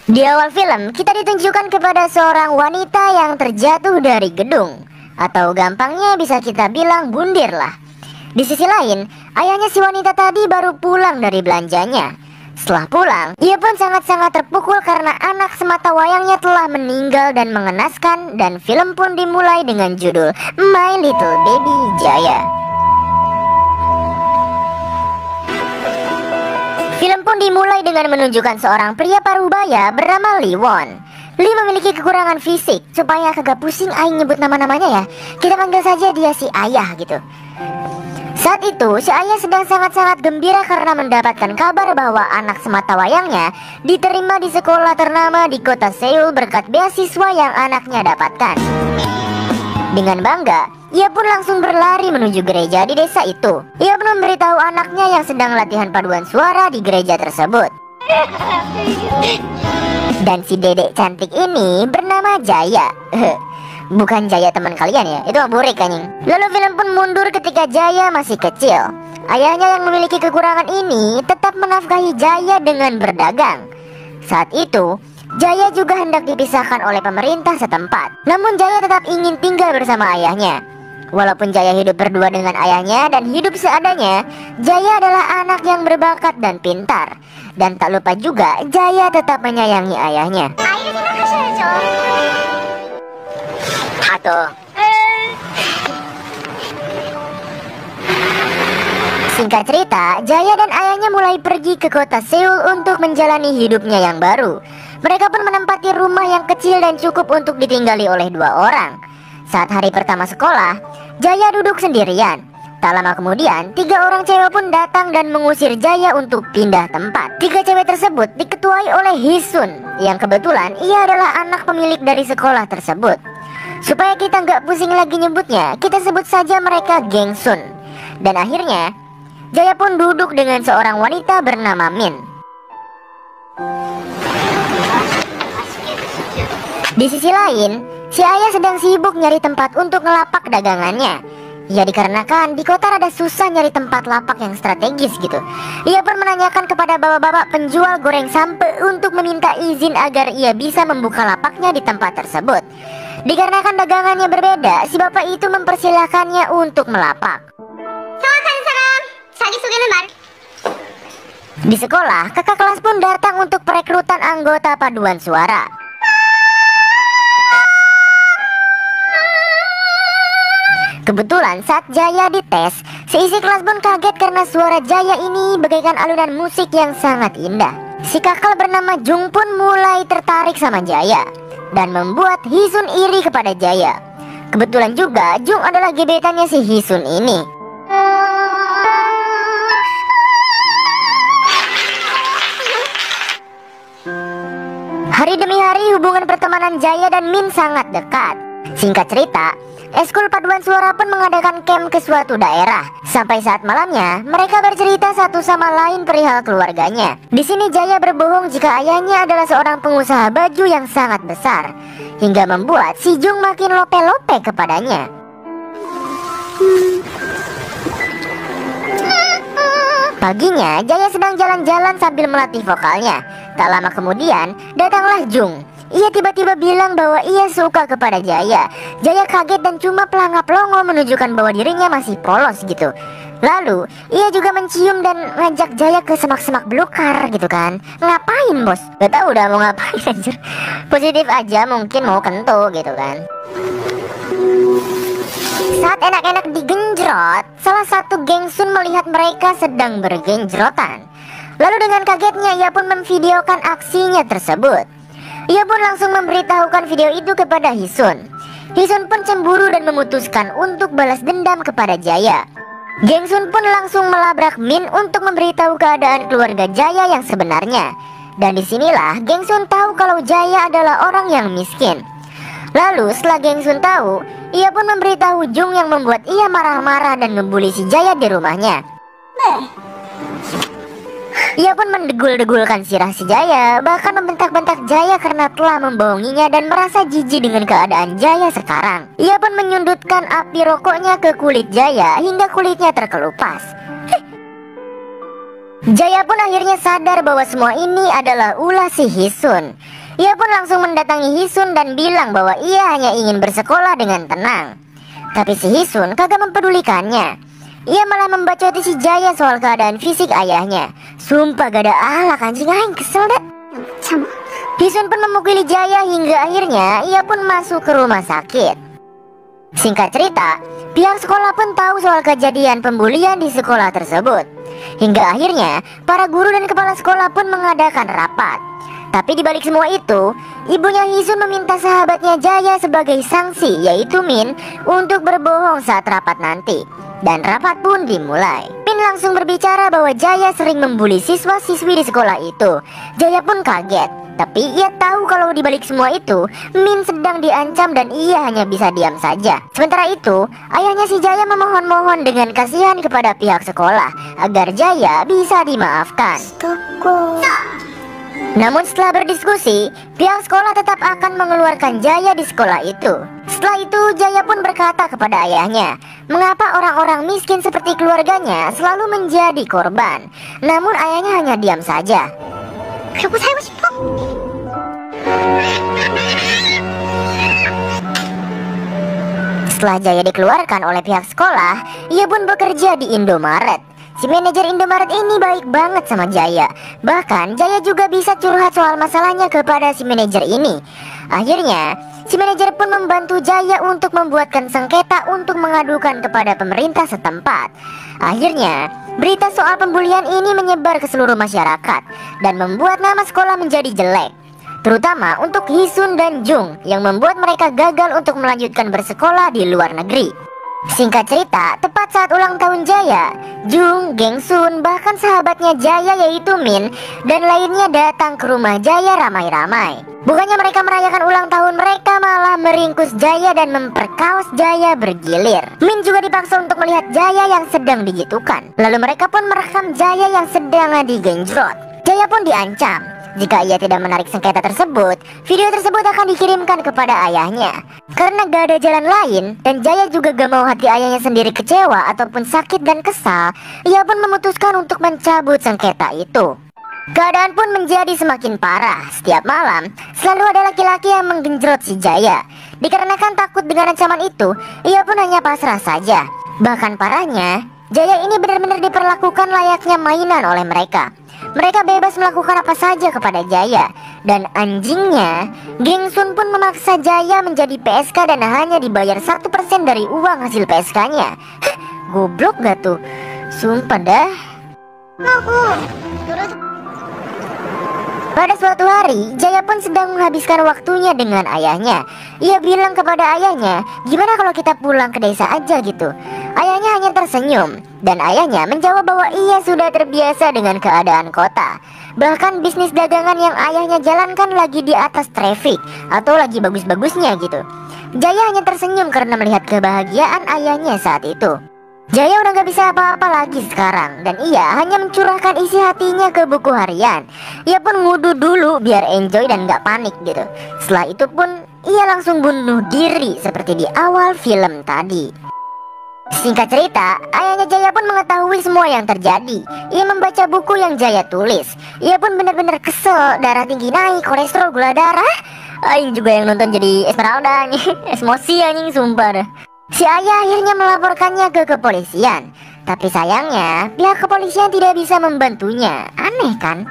Di awal film, kita ditunjukkan kepada seorang wanita yang terjatuh dari gedung, atau gampangnya bisa kita bilang bundir lah. Di sisi lain, ayahnya si wanita tadi baru pulang dari belanjanya. Setelah pulang, ia pun sangat-sangat terpukul karena anak semata wayangnya telah meninggal dan mengenaskan, dan film pun dimulai dengan judul My Little Baby Jaya. Film pun dimulai dengan menunjukkan seorang pria parubaya bernama Lee Won. Lee memiliki kekurangan fisik. Supaya kagak pusing aing nyebut nama-namanya ya, kita panggil saja dia si Ayah gitu. Saat itu si Ayah sedang sangat-sangat gembira karena mendapatkan kabar bahwa anak semata wayangnya diterima di sekolah ternama di kota Seoul berkat beasiswa yang anaknya dapatkan. Dengan bangga, ia pun langsung berlari menuju gereja di desa itu. Ia pun memberitahu anaknya yang sedang latihan paduan suara di gereja tersebut. Dan si dedek cantik ini bernama Jaya. Bukan Jaya teman kalian ya, itu burik anjing. Lalu film pun mundur ketika Jaya masih kecil. Ayahnya yang memiliki kekurangan ini tetap menafkahi Jaya dengan berdagang. Saat itu Jaya juga hendak dipisahkan oleh pemerintah setempat. Namun Jaya tetap ingin tinggal bersama ayahnya. Walaupun Jaya hidup berdua dengan ayahnya dan hidup seadanya, Jaya adalah anak yang berbakat dan pintar. Dan tak lupa juga, Jaya tetap menyayangi ayahnya. Singkat cerita, Jaya dan ayahnya mulai pergi ke kota Seoul untuk menjalani hidupnya yang baru. Mereka pun menempati rumah yang kecil dan cukup untuk ditinggali oleh 2 orang. Saat hari pertama sekolah, Jaya duduk sendirian. Tak lama kemudian, 3 orang cewek pun datang dan mengusir Jaya untuk pindah tempat. 3 cewek tersebut diketuai oleh Hisun, yang kebetulan ia adalah anak pemilik dari sekolah tersebut. Supaya kita nggak pusing lagi nyebutnya, kita sebut saja mereka Geng Sun. Dan akhirnya, Jaya pun duduk dengan seorang wanita bernama Min. Di sisi lain, si Ayah sedang sibuk nyari tempat untuk ngelapak dagangannya. Ya dikarenakan di kota rada susah nyari tempat lapak yang strategis gitu. Ia pun menanyakan kepada bapak-bapak penjual goreng sampe untuk meminta izin agar ia bisa membuka lapaknya di tempat tersebut. Dikarenakan dagangannya berbeda, si bapak itu mempersilahkannya untuk melapak. Di sekolah, kakak kelas pun datang untuk perekrutan anggota paduan suara. Kebetulan saat Jaya dites, seisi kelas pun kaget karena suara Jaya ini bagaikan alunan musik yang sangat indah. Si kakak bernama Jung pun mulai tertarik sama Jaya dan membuat Hisun iri kepada Jaya. Kebetulan juga Jung adalah gebetannya si Hisun ini. Hari demi hari hubungan pertemanan Jaya dan Min sangat dekat. Singkat cerita, eskul paduan suara pun mengadakan camp ke suatu daerah. Sampai saat malamnya, mereka bercerita satu sama lain perihal keluarganya. Di sini Jaya berbohong jika ayahnya adalah seorang pengusaha baju yang sangat besar, hingga membuat si Jung makin lope-lope kepadanya. Paginya, Jaya sedang jalan-jalan sambil melatih vokalnya. Tak lama kemudian, datanglah Jung. Ia tiba-tiba bilang bahwa ia suka kepada Jaya. Jaya kaget dan cuma pelangap-longo menunjukkan bahwa dirinya masih polos gitu. Lalu, ia juga mencium dan ngajak Jaya ke semak-semak belukar gitu kan. Ngapain bos? Gak tau udah mau ngapain anjir. Positif aja mungkin mau kento gitu kan. Saat enak-enak digenjrot, salah satu Geng Sun melihat mereka sedang bergenjrotan. Lalu dengan kagetnya ia pun memvideokan aksinya tersebut. Ia pun langsung memberitahukan video itu kepada Hisun. Hisun pun cemburu dan memutuskan untuk balas dendam kepada Jaya. Geng Sun pun langsung melabrak Min untuk memberitahu keadaan keluarga Jaya yang sebenarnya. Dan disinilah Geng Sun tahu kalau Jaya adalah orang yang miskin. Lalu setelah Geng Sun tahu, ia pun memberitahu Jung yang membuat ia marah-marah dan ngebully si Jaya di rumahnya. Ia pun mendegul-degulkan sirah si Jaya, bahkan membentak-bentak Jaya karena telah membohonginya dan merasa jijik dengan keadaan Jaya sekarang. Ia pun menyundutkan api rokoknya ke kulit Jaya hingga kulitnya terkelupas. Jaya pun akhirnya sadar bahwa semua ini adalah ulah si Hisun. Ia pun langsung mendatangi Hisun dan bilang bahwa ia hanya ingin bersekolah dengan tenang. Tapi si Hisun kagak mempedulikannya. Ia malah membacoti si Jaya soal keadaan fisik ayahnya. Sumpah gak ada alak anjing, aing kesel dah. Hisun pun memukuli Jaya hingga akhirnya ia pun masuk ke rumah sakit. Singkat cerita, pihak sekolah pun tahu soal kejadian pembulian di sekolah tersebut. Hingga akhirnya para guru dan kepala sekolah pun mengadakan rapat. Tapi dibalik semua itu, ibunya Hisun meminta sahabatnya Jaya sebagai sanksi, yaitu Min, untuk berbohong saat rapat nanti. Dan rapat pun dimulai. Min langsung berbicara bahwa Jaya sering membuli siswa-siswi di sekolah itu. Jaya pun kaget, tapi ia tahu kalau dibalik semua itu Min sedang diancam dan ia hanya bisa diam saja. Sementara itu, ayahnya si Jaya memohon-mohon dengan kasihan kepada pihak sekolah agar Jaya bisa dimaafkan. Namun setelah berdiskusi, pihak sekolah tetap akan mengeluarkan Jaya di sekolah itu. Setelah itu Jaya pun berkata kepada ayahnya, mengapa orang-orang miskin seperti keluarganya selalu menjadi korban. Namun ayahnya hanya diam saja. Setelah Jaya dikeluarkan oleh pihak sekolah, ia pun bekerja di Indomaret. Si manajer Indomaret ini baik banget sama Jaya. Bahkan Jaya juga bisa curhat soal masalahnya kepada si manajer ini. Akhirnya si manajer pun membantu Jaya untuk membuatkan sengketa untuk mengadukan kepada pemerintah setempat. Akhirnya berita soal pembulian ini menyebar ke seluruh masyarakat dan membuat nama sekolah menjadi jelek, terutama untuk Hisun dan Jung yang membuat mereka gagal untuk melanjutkan bersekolah di luar negeri. Singkat cerita, tepat saat ulang tahun Jaya, Jung, Gengsun, bahkan sahabatnya Jaya yaitu Min dan lainnya datang ke rumah Jaya ramai-ramai. Bukannya mereka merayakan ulang tahun, mereka malah meringkus Jaya dan memperkaos Jaya bergilir. Min juga dipaksa untuk melihat Jaya yang sedang digitukan. Lalu mereka pun merekam Jaya yang sedang digenjrot. Jaya pun diancam, jika ia tidak menarik sengketa tersebut, video tersebut akan dikirimkan kepada ayahnya. Karena gak ada jalan lain, dan Jaya juga gak mau hati ayahnya sendiri kecewa ataupun sakit dan kesal, ia pun memutuskan untuk mencabut sengketa itu. Keadaan pun menjadi semakin parah. Setiap malam, selalu ada laki-laki yang menggenjrot si Jaya. Dikarenakan takut dengan ancaman itu, ia pun hanya pasrah saja. Bahkan parahnya, Jaya ini benar-benar diperlakukan layaknya mainan oleh mereka. Mereka bebas melakukan apa saja kepada Jaya. Dan anjingnya, Gengsun pun memaksa Jaya menjadi PSK dan hanya dibayar 1% dari uang hasil PSK-nya. Goblok gak tuh? Sumpah dah. Pada suatu hari, Jaya pun sedang menghabiskan waktunya dengan ayahnya. Ia bilang kepada ayahnya, gimana kalau kita pulang ke desa aja gitu. Ayahnya hanya tersenyum, dan ayahnya menjawab bahwa ia sudah terbiasa dengan keadaan kota. Bahkan bisnis dagangan yang ayahnya jalankan lagi di atas traffic, atau lagi bagus-bagusnya gitu. Jaya hanya tersenyum karena melihat kebahagiaan ayahnya saat itu. Jaya udah gak bisa apa-apa lagi sekarang, dan ia hanya mencurahkan isi hatinya ke buku harian. Ia pun ngudu dulu biar enjoy dan gak panik gitu. Setelah itu pun ia langsung bunuh diri seperti di awal film tadi. Singkat cerita, ayahnya Jaya pun mengetahui semua yang terjadi. Ia membaca buku yang Jaya tulis. Ia pun benar-benar kesel, darah tinggi naik, kolesterol, gula darah. Aing juga yang nonton jadi Esmeralda nih. Emosi anjing sumpah dah. Si ayah akhirnya melaporkannya ke kepolisian. Tapi sayangnya pihak kepolisian tidak bisa membantunya. Aneh kan?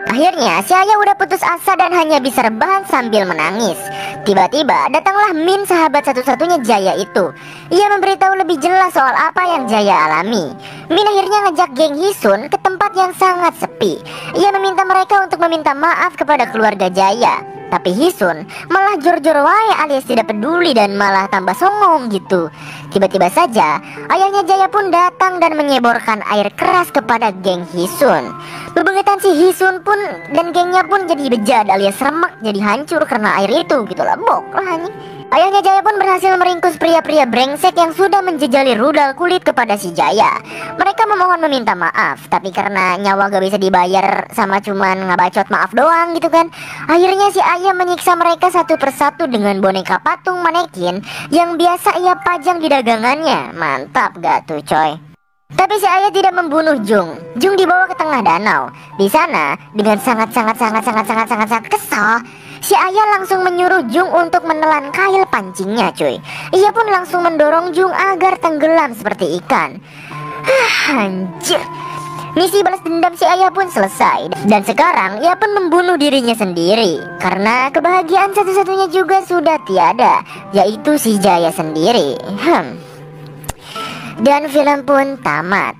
Akhirnya si ayah udah putus asa dan hanya bisa rebahan sambil menangis. Tiba-tiba datanglah Min, sahabat satu-satunya Jaya itu. Ia memberitahu lebih jelas soal apa yang Jaya alami. Min akhirnya ngajak geng Hisun ke tempat yang sangat sepi. Ia meminta mereka untuk meminta maaf kepada keluarga Jaya. Tapi Hisun malah jor-jor wae alias tidak peduli dan malah tambah songong gitu. Tiba-tiba saja ayahnya Jaya pun datang dan menyeborkan air keras kepada geng Hisun. Bebengetan si Hisun pun dan gengnya pun jadi bejat alias remak, jadi hancur karena air itu gitu lah, bok lah anjing. Ayahnya Jaya pun berhasil meringkus pria-pria brengsek yang sudah menjejali rudal kulit kepada si Jaya. Mereka memohon meminta maaf, tapi karena nyawa gak bisa dibayar sama cuman ngabacot maaf doang gitu kan. Akhirnya si ayah menyiksa mereka satu persatu dengan boneka patung manekin yang biasa ia pajang di dagangannya. Mantap gak tuh coy? Tapi si ayah tidak membunuh Jung. Jung dibawa ke tengah danau. Di sana, dengan sangat kesal, si ayah langsung menyuruh Jung untuk menelan kail pancingnya, cuy. Ia pun langsung mendorong Jung agar tenggelam seperti ikan. Anjir. Misi balas dendam si ayah pun selesai. Dan sekarang ia pun membunuh dirinya sendiri. Karena kebahagiaan satu-satunya juga sudah tiada, yaitu si Jaya sendiri. Dan film pun tamat.